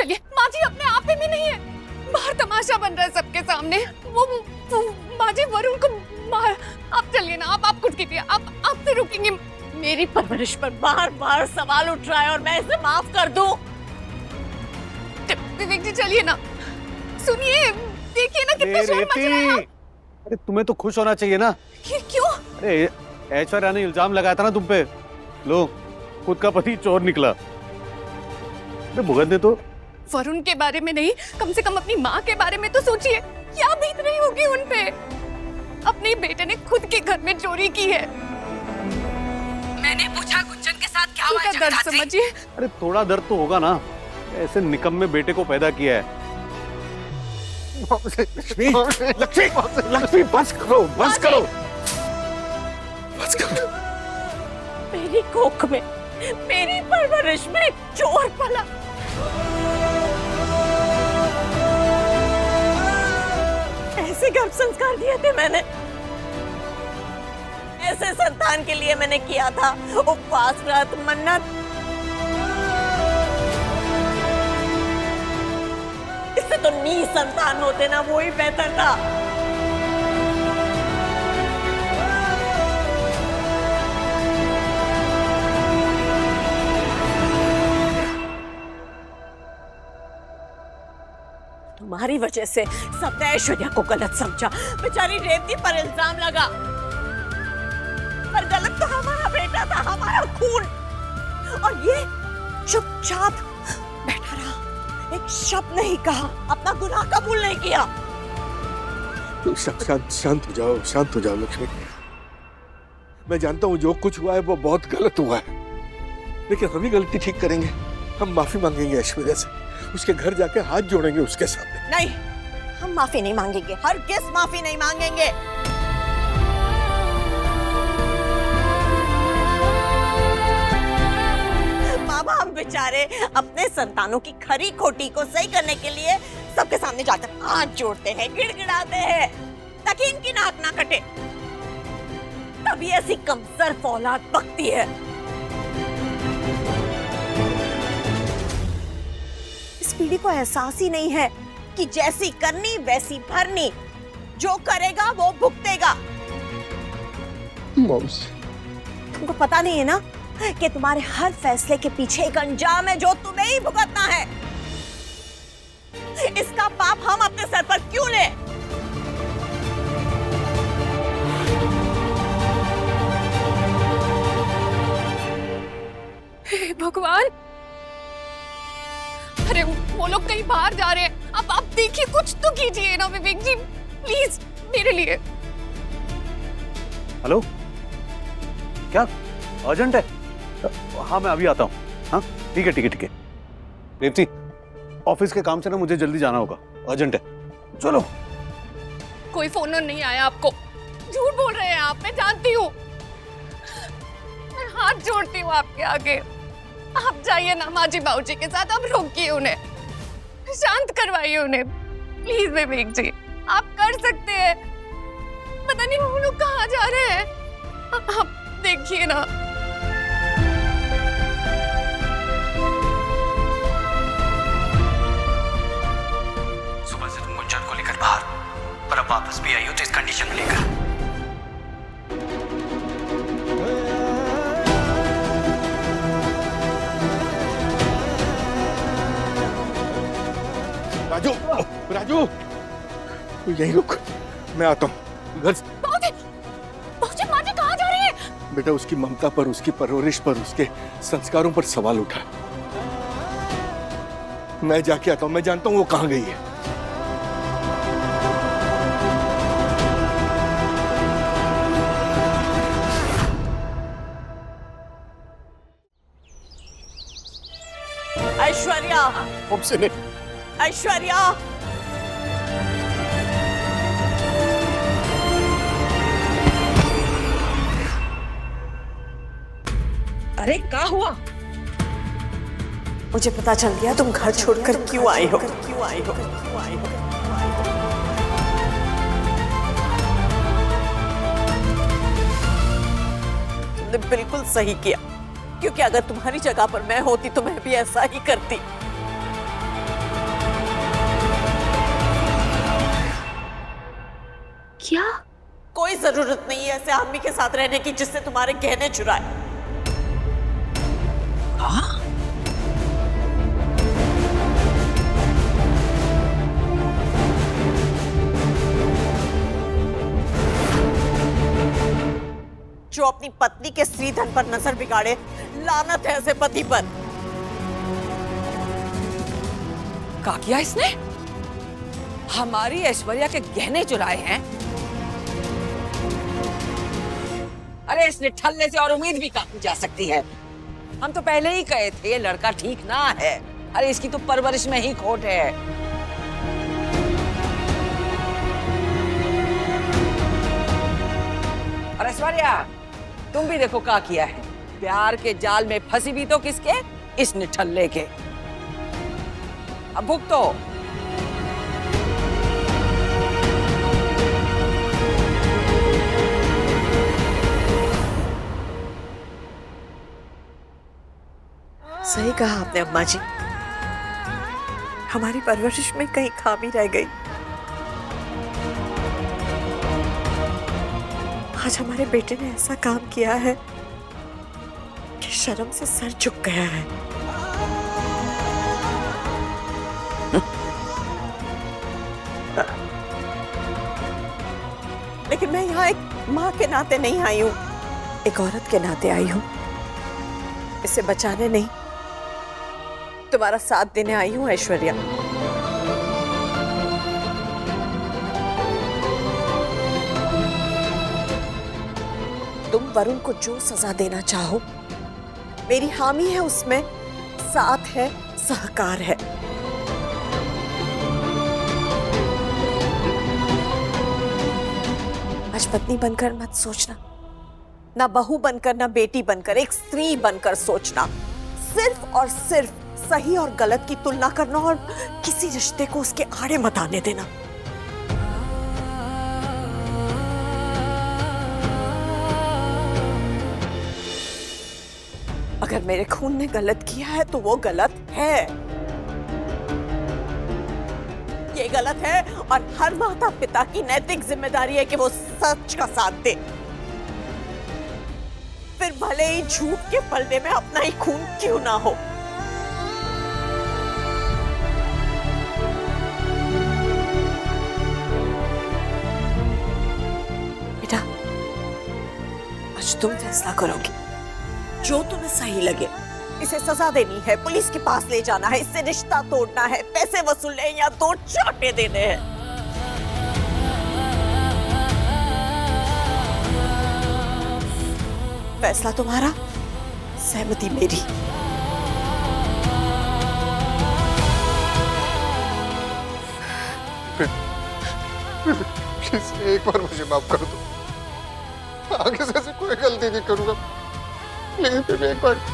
चलिए, माँ जी अपने आप ही में नहीं है, बाहर तमाशा बन रहा है सबके सामने। वो माँ जी वरुण को मार। आप चलिए ना, आप कुछ कीजिए, आप तो रुकेंगे। मेरी परवरिश पर बार बार सवाल उठ रहा है और मैं इसे माफ कर दूं? विवेक जी चलिए ना, सुनिए, देखिए ना कितना शोर मच रहा है। अरे तुम्हें तो खुश होना चाहिए ना। क्यों? अरे ऐश्वर्या ने इल्जाम लगाया था ना तुम पे, लो खुद का पति चोर निकला। अरे भुगतने तो। वरुण के बारे में नहीं, कम से कम अपनी माँ के बारे में तो सोचिए, क्या बीत रही होगी उन पे। अपने बेटे ने खुद के घर में चोरी की है। मैंने पूछा गुंजन के साथ क्या हुआ है दर्द जगदात्री? समझिए। अरे थोड़ा दर्द तो होगा ना, ऐसे निकम्मे बेटे को पैदा किया है। लक्ष्मी, लक्ष्मी, लक्ष्मी, बस करो, बस करो, बस करो। मेरी कोख में, मेरी परवरिश में एक चोर पला। ऐसे गर्भ संस्कार दिए थे मैंने, ऐसे संतान के लिए मैंने किया था उपवास, व्रत, मन्नत। इससे तो निसंतान होते ना, वो ही बेहतर था। तुम्हारी वजह से सबने ऐश्वर्या को गलत समझा, बेचारी रेवती पर इल्जाम लगा। पर गलत तो हमारा बेटा था, हमारा खून। और ये चुपचाप बैठा रहा, एक शब्द नहीं कहा, अपना गुनाह कबूल नहीं किया। शांत हो जाओ, शांत हो जाओ लक्ष्मी। मैं जानता हूँ जो कुछ हुआ है वो बहुत गलत हुआ है, लेकिन हम ही गलती ठीक करेंगे। हम माफी मांगेंगे ऐश्वर्या से, उसके घर जाके हाथ जोड़ेंगे उसके सामने। नहीं, हम माफी नहीं मांगेंगे, हरगिज़ माफी नहीं मांगेंगे। माँ बाप बेचारे अपने संतानों की खरी खोटी को सही करने के लिए सबके सामने जाकर हाथ जोड़ते हैं, गिड़गिड़ाते हैं, ताकि इनकी नाक ना कटे। तभी ऐसी कमजोर औलाद बकती है। इस पीढ़ी को एहसास ही नहीं है कि जैसी करनी वैसी भरनी, जो करेगा वो भुगतेगा। तुमको पता नहीं है ना कि तुम्हारे हर फैसले के पीछे एक अंजाम है जो तुम्हें ही भुगतना है। इसका पाप हम अपने सर पर क्यों ले? हे भगवान, अरे वो लोग कहीं बाहर जा रहे हैं। अब आप देखिए, कुछ तो कीजिए ना विवेक जी, प्लीज मेरे लिए। हेलो, क्या अर्जेंट है? हाँ मैं अभी आता हूँ। हाँ ठीक है, ठीक है, ठीक है। रेवती, ऑफिस के काम से ना मुझे जल्दी जाना होगा, अर्जेंट है। चलो। कोई फोन नहीं आया आपको? झूठ बोल रहे हैं आप, मैं जानती हूँ। मैं हाथ जोड़ती हूँ आपके आगे, आप जाइए ना माँ जी बाबूजी के साथ, अब रोकिए उन्हें, शांत करवाइए उन्हें, प्लीज विवेक जी, आप कर सकते हैं। पता नहीं वो लोग कहाँ जा रहे हैं, आप देखिए ना। सुबह से तुम गुंजन को लेकर बाहर, पर अब वापस भी आई हो तो इस कंडीशन में लेकर। राजू, राजू, तू यहीं रुक, मैं आता हूँ घर से। बाबूजी, माँ जी कहाँ जा रही है? बेटा, उसकी ममता पर, उसकी परवरिश पर, उसके संस्कारों पर सवाल उठा। मैं जाके आता हूँ, मैं जानता हूँ वो कहाँ गई है। ऐश्वर्या, हमसे नहीं। ऐश्वर्या, अरे क्या हुआ? मुझे पता चल गया तुम घर छोड़कर क्यों आई हो, क्यों आई हो, क्यों आई हो। तुमने बिल्कुल सही किया, क्योंकि अगर तुम्हारी जगह पर मैं होती तो मैं भी ऐसा ही करती। क्या? कोई जरूरत नहीं है ऐसे आदमी के साथ रहने की जिससे तुम्हारे गहने चुराए। जो अपनी पत्नी के स्त्री धन पर नजर बिगाड़े, लानत है ऐसे पति पर। क्या किया इसने? हमारी ऐश्वर्या के गहने चुराए हैं? अरे इसने ठल्ले से और उम्मीद भी काटी जा सकती है। हम तो पहले ही कहे थे ये लड़का ठीक ना है। अरे इसकी तो परवरिश में ही खोट है। और ऐश्वर्या तुम भी देखो क्या किया है। प्यार के जाल में फंसी भी तो किसके? इस निठल्ले के। अब भुगतो। सही कहा आपने अम्मा जी, हमारी परवरिश में कहीं खामी रह गई। आज हमारे बेटे ने ऐसा काम किया है कि शर्म से सर झुक गया है। लेकिन मैं यहाँ एक माँ के नाते नहीं आई हूँ, एक औरत के नाते आई हूँ। इसे बचाने नहीं, तुम्हारा साथ देने आई हूँ ऐश्वर्या। तुम वरुण को जो सजा देना चाहो, मेरी हामी है उसमें, साथ है, सहकार है। आज पत्नी बनकर मत सोचना, ना बहू बनकर, ना बेटी बनकर, एक स्त्री बनकर सोचना। सिर्फ और सिर्फ सही और गलत की तुलना करना और किसी रिश्ते को उसके आड़े मत आने देना। अगर मेरे खून ने गलत किया है तो वो गलत है, ये गलत है। और हर माता पिता की नैतिक जिम्मेदारी है कि वो सच का साथ दे, फिर भले ही झूठ के पलड़े में अपना ही खून क्यों ना हो। बेटा, आज तुम फैसला करोगे, जो तुम्हें सही लगे। इसे सजा देनी है, पुलिस के पास ले जाना है, इससे रिश्ता तोड़ना है, पैसे वसूलने या 2 चांटे देने हैं। फैसला तुम्हारा, सहमति मेरी। प्लीज एक बार मुझे माफ कर दो, आगे से ऐसी कोई गलती नहीं करूंगा। प्लीज एक बार।